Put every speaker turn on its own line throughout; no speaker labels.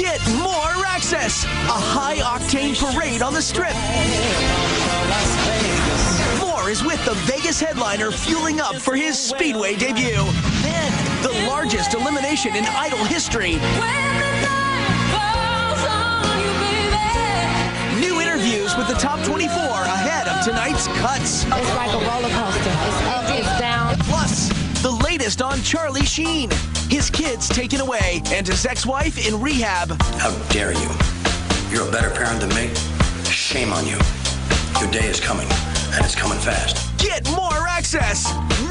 Get more access. A high-octane parade on the Strip. More is with the Vegas headliner fueling up for his Speedway debut. Then, the largest elimination in Idol history. New interviews with the top 24 ahead of tonight's cuts.
It's like a roller coaster. It's up, it's down.
Plus, the latest on Charlie Sheen. His kids taken away and his ex-wife in rehab.
How dare you? You're a better parent than me. Shame on you. Your day is coming, and it's coming fast.
Get more access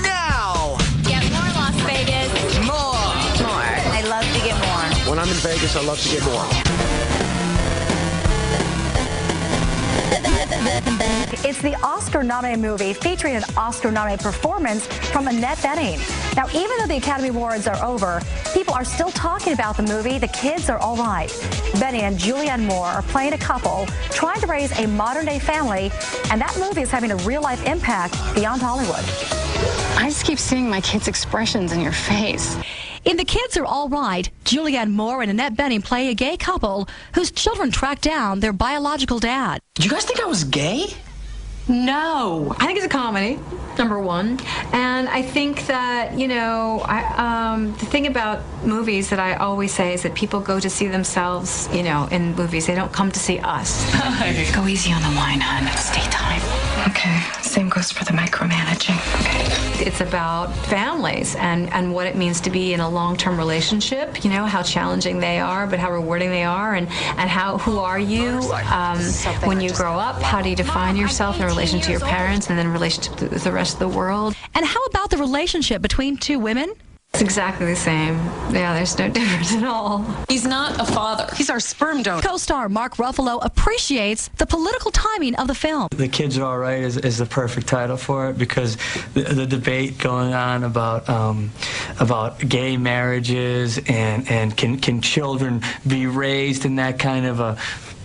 now.
Get more Las Vegas.
More.
I love to get more.
When I'm in Vegas, I love to get more.
It's the Oscar-nominated movie featuring an Oscar-nominated performance from Annette Bening. Now, even though the Academy Awards are over, people are still talking about the movie. The kids are all right. Bening and Julianne Moore are playing a couple trying to raise a modern-day family, and that movie is having a real-life impact beyond Hollywood.
I just keep seeing my kids' expressions in your face.
In The Kids Are All Right, Julianne Moore and Annette Bening play a gay couple whose children track down their biological dad.
Did you guys think I was gay?
No. I think it's a comedy, number one. And I think that, you know, the thing about movies that I always say is that people go to see themselves, you know, in movies. They don't come to see us.
Go easy on the wine, hon. It's daytime. Okay. Same goes for the micromanaging. Okay.
It's about families and what it means to be in a long-term relationship, you know, how challenging they are, but how rewarding they are, and who are you when you grow up? How do you define yourself in relation to your parents and then in relation to the rest of the world?
And how about the relationship between two women?
It's exactly the same. Yeah, there's no difference at all.
He's not a father. He's our sperm donor.
Co-star Mark Ruffalo appreciates the political timing of the film.
The Kids Are All Right is the perfect title for it because the debate going on about gay marriages and can children be raised in that kind of a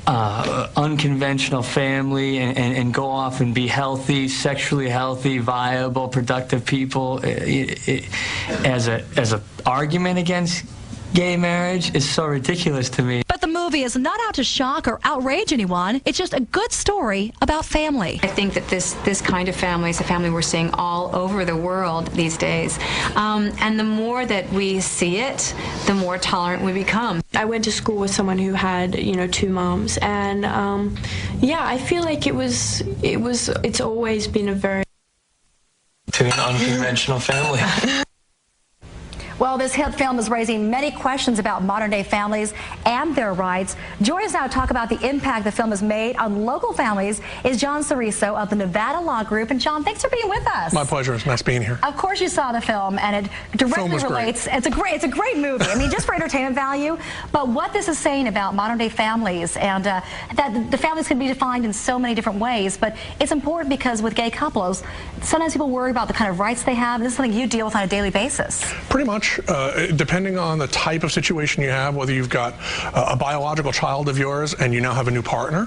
unconventional family and go off and be healthy, sexually healthy, viable, productive people as a argument against gay marriage is so ridiculous to me.
But the movie is not out to shock or outrage anyone. It's just a good story about family.
I think that this kind of family is a family we're seeing all over the world these days. And the more that we see it, the more tolerant we become.
I went to school with someone who had, you know, two moms, and yeah, I feel like it's always been a very
To an unconventional family.
Well, this hit film is raising many questions about modern-day families and their rights. Joining us now to talk about the impact the film has made on local families is John Cereso of the Nevada Law Group. And John, thanks for being with us.
My pleasure. It's nice being here.
Of course you saw the film, and it directly relates.
Great.
It's a great movie. I mean, just for entertainment value. But what this is saying about modern-day families and that the families can be defined in so many different ways. But it's important because with gay couples, sometimes people worry about the kind of rights they have. This is something you deal with on a daily basis.
Pretty much. Depending on the type of situation you have, whether you've got a biological child of yours and you now have a new partner,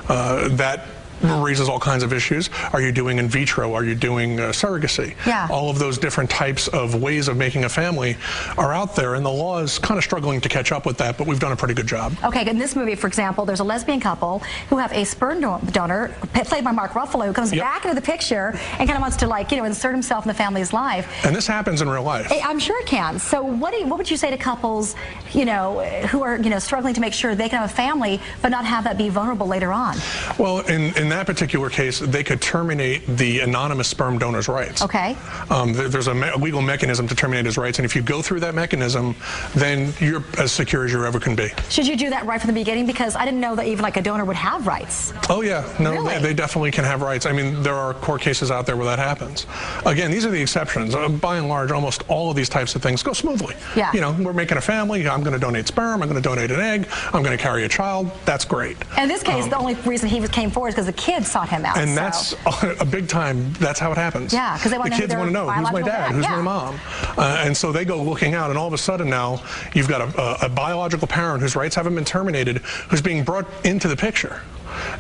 that raises all kinds of issues. Are you doing in vitro? Are you doing surrogacy?
Yeah.
All of those different types of ways of making a family are out there, and the law is kind of struggling to catch up with that, but we've done a pretty good job.
Okay, in this movie, for example, there's a lesbian couple who have a sperm donor, played by Mark Ruffalo, who comes back into the picture and kind of wants to, like, you know, insert himself in the family's life.
And this happens in real life.
I'm sure it can. So what would you say to couples, you know, who are, you know, struggling to make sure they can have a family but not have that be vulnerable later on?
Well, in that particular case, they could terminate the anonymous sperm donor's rights.
Okay.
There's a legal mechanism to terminate his rights, and if you go through that mechanism, then you're as secure as you ever can be.
Should you do that right from the beginning? Because I didn't know that even like a donor would have rights.
Oh yeah, no,
really?
they definitely can have rights. I mean, there are court cases out there where that happens. Again, these are the exceptions. By and large, almost all of these types of things go smoothly.
Yeah.
You know, we're making a family. I'm going to donate sperm. I'm going to donate an egg. I'm going to carry a child. That's great.
And in this case, the only reason he came forward is because the kids sought him out.
And that's a big time, that's how it happens.
Yeah, because they want to know.
The kids want to know, who's my dad, who's my mom? And so they go looking out, and all of a sudden now, you've got a biological parent whose rights haven't been terminated, who's being brought into the picture.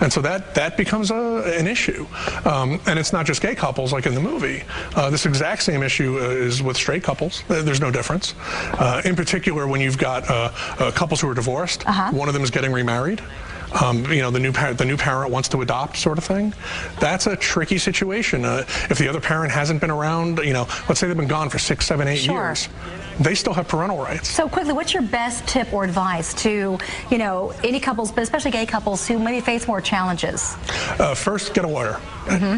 And so that becomes an issue. And it's not just gay couples like in the movie. This exact same issue is with straight couples. There's no difference. In particular, when you've got couples who are divorced, one of them is getting remarried. You know, the new parent wants to adopt, sort of thing. That's a tricky situation. If the other parent hasn't been around, you know, let's say they've been gone for 6, 7, 8 years, they still have parental rights.
So quickly, what's your best tip or advice to, you know, any couples, but especially gay couples who maybe face more challenges?
First, get a lawyer.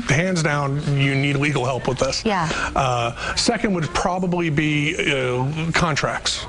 Hands down, you need legal help with this.
Yeah.
Second would probably be contracts.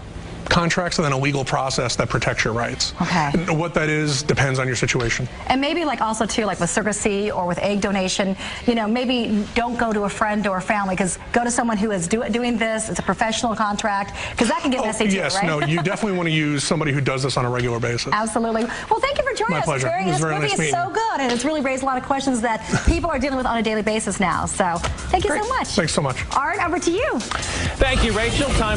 Contracts and then a legal process that protects your rights.
Okay.
What that is depends on your situation.
And maybe like also too, like with surrogacy or with egg donation, you know, maybe don't go to a friend or a family, because go to someone who is doing this. It's a professional contract, because that can get messy too,
yes,
right?
no, you definitely want to use somebody who does this on a regular basis.
Absolutely. Well, thank you for joining us.
My pleasure.
This
very
movie
nice
is so good, and it's really raised a lot of questions that people are dealing with on a daily basis now. So thank you so much.
Thanks so much.
Art, over to you.
Thank you, Rachel. Time